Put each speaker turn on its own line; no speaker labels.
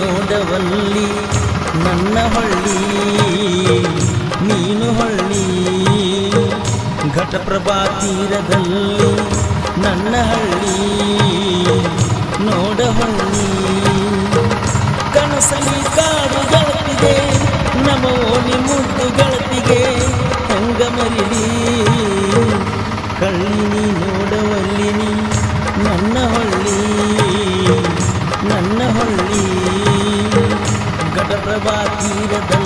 ನೋಡವಲ್ಲಿ ನನ್ನ ಹೊಳ್ಳಿ ನೀನು ಹೊಳ್ಳಿ ಘಟಪ್ರಭಾ ತೀರದಲ್ಲಿ ನನ್ನ ಹಳ್ಳಿ ನೋಡಹೊಳ್ಳಿ ಕನಸಲಿ ಕಾಡು ಗೆಳತಿಗೆ ನಮ್ಮ ಓಣಿ ಮುದ್ದು ಗೆಳತಿಗೆ ಹೆಂಗ ಮರಿಲಿ ಕಳ್ಳಿ ನೀ ನೋಡವಲ್ಲಿ ನೀ ನನ್ನ ಹೊಳ್ಳಿ ಘಟಪ್ರಭಾ ತೀರದಲ್ಲಿ